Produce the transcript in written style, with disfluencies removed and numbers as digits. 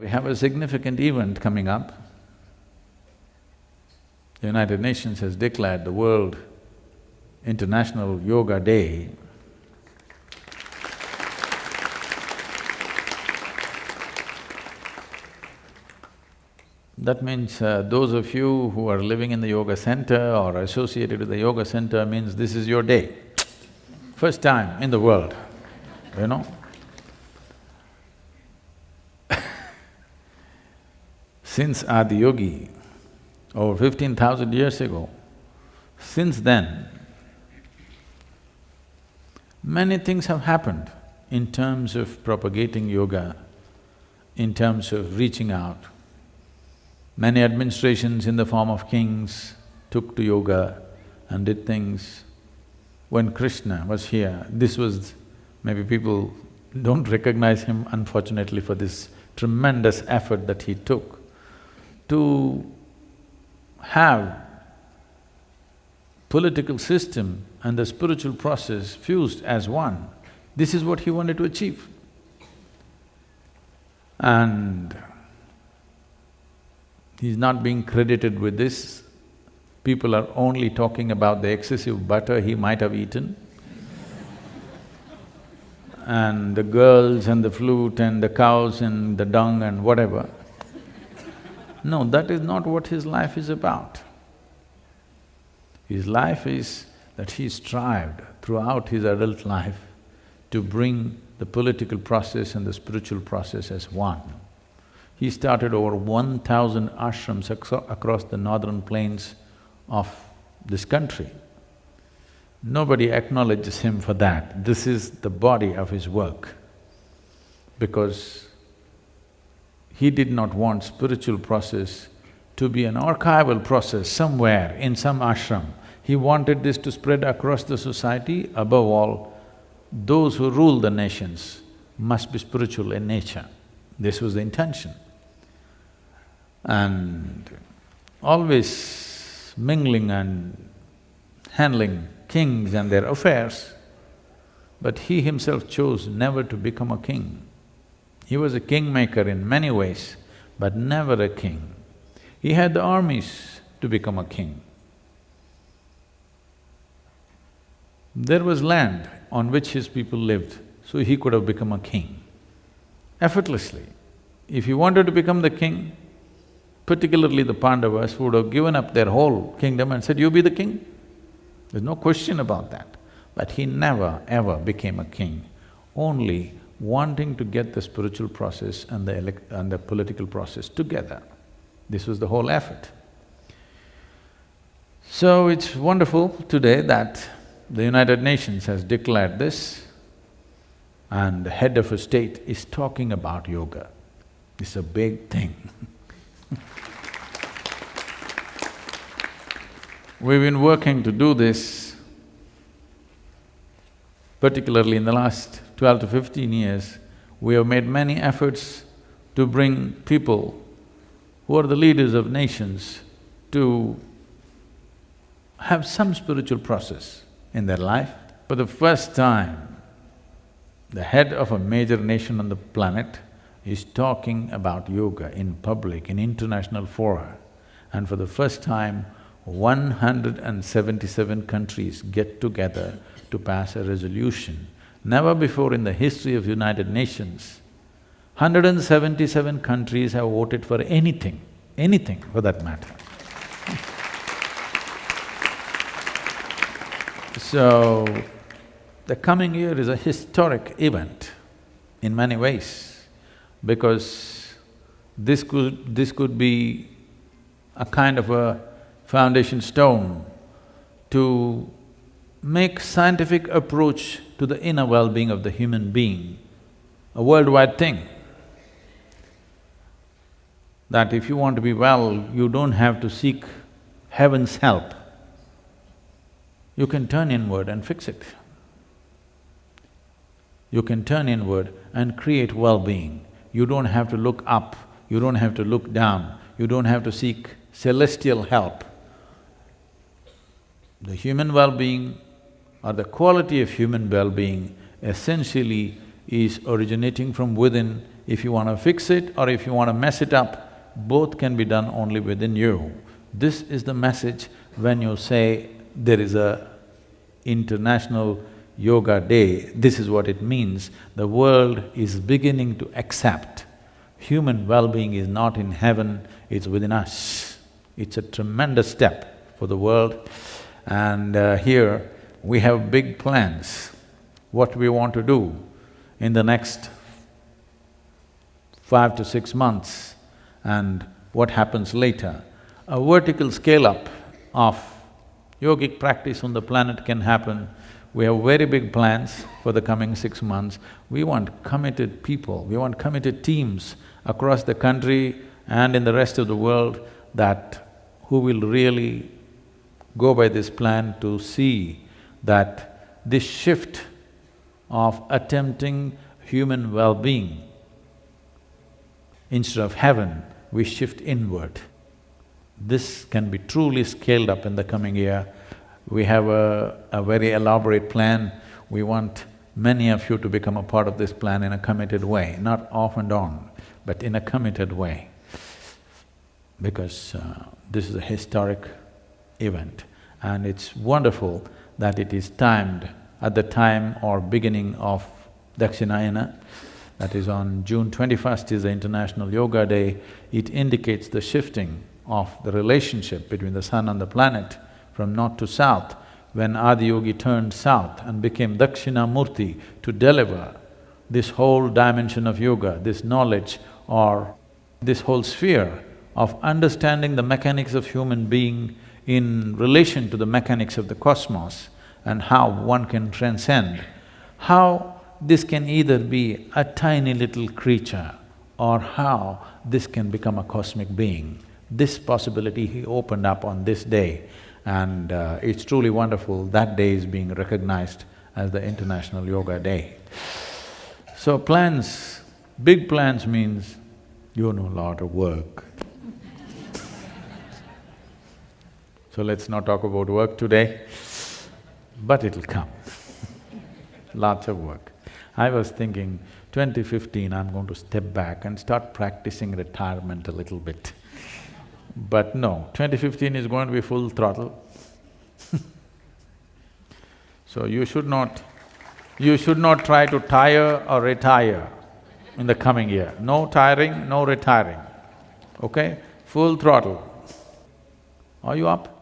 We have a significant event coming up. The United Nations has declared the World International Yoga Day. That means those of you who are living in the yoga center or associated with the yoga center means this is your day. First time in the world, you know. Since Adi Yogi, over 15,000 years ago, since then, many things have happened in terms of propagating yoga, in terms of reaching out. Many administrations in the form of kings took to yoga and did things. When Krishna was here, this was… maybe people don't recognize him unfortunately for this tremendous effort that he took to have political system and the spiritual process fused as one. This is what he wanted to achieve. And he's not being credited with this. People are only talking about the excessive butter he might have eaten and the girls and the flute and the cows and the dung and whatever. No, that is not what his life is about. His life is that he strived throughout his adult life to bring the political process and the spiritual process as one. He started over 1,000 ashrams across the northern plains of this country. Nobody acknowledges him for that. This is the body of his work. Because he did not want spiritual process to be an archival process somewhere in some ashram. He wanted this to spread across the society. Above all, those who rule the nations must be spiritual in nature. This was the intention. And always mingling and handling kings and their affairs, but he himself chose never to become a king. He was a kingmaker in many ways, but never a king. He had the armies to become a king. There was land on which his people lived, so he could have become a king effortlessly. If he wanted to become the king, particularly the Pandavas would have given up their whole kingdom and said, "You be the king." There's no question about that. But he never ever became a king, only wanting to get the spiritual process and the political process together. This was the whole effort. So it's wonderful today that the United Nations has declared this and the head of a state is talking about yoga. It's a big thing. We've been working to do this, particularly in the last 12 to 15 years, we have made many efforts to bring people who are the leaders of nations to have some spiritual process in their life. For the first time, the head of a major nation on the planet is talking about yoga in public, in international fora. And for the first time, 177 countries get together to pass a resolution. Never before in the history of United Nations, 177 countries have voted for anything for that matter. So, the coming year is a historic event in many ways, because this could be a kind of a foundation stone to make scientific approach to the inner well-being of the human being a worldwide thing. That if you want to be well, you don't have to seek heaven's help. You can turn inward and fix it. You can turn inward and create well-being. You don't have to look up, you don't have to look down, you don't have to seek celestial help. The human well-being or the quality of human well-being essentially is originating from within. If you want to fix it or if you want to mess it up, both can be done only within you. This is the message when you say there is a International Yoga Day, this is what it means. The world is beginning to accept human well-being is not in heaven, it's within us. It's a tremendous step for the world. And here we have big plans, what we want to do in the next 5 to 6 months and what happens later. A vertical scale-up of yogic practice on the planet can happen. We have very big plans for the coming 6 months. We want committed people, we want committed teams across the country and in the rest of the world who will really go by this plan to see that this shift of attempting human well-being, instead of heaven, we shift inward. This can be truly scaled up in the coming year. We have a very elaborate plan. We want many of you to become a part of this plan in a committed way, not off and on, but in a committed way. Because this is a historic event and it's wonderful that it is timed at the time or beginning of Dakshinayana. That is on June 21st is the International Yoga Day. It indicates the shifting of the relationship between the sun and the planet from north to south, when Adiyogi turned south and became Dakshinamurti to deliver this whole dimension of yoga, this knowledge or this whole sphere of understanding the mechanics of human being in relation to the mechanics of the cosmos and how one can transcend, how this can either be a tiny little creature or how this can become a cosmic being. This possibility he opened up on this day, and it's truly wonderful. That day is being recognized as the International Yoga Day. So plans, big plans means you know a lot of work. So let's not talk about work today, but it'll come. Lots of work. I was thinking, 2015 I'm going to step back and start practicing retirement a little bit. But no, 2015 is going to be full throttle. So you should not try to tire or retire in the coming year. No tiring, no retiring, okay? Full throttle. Are you up?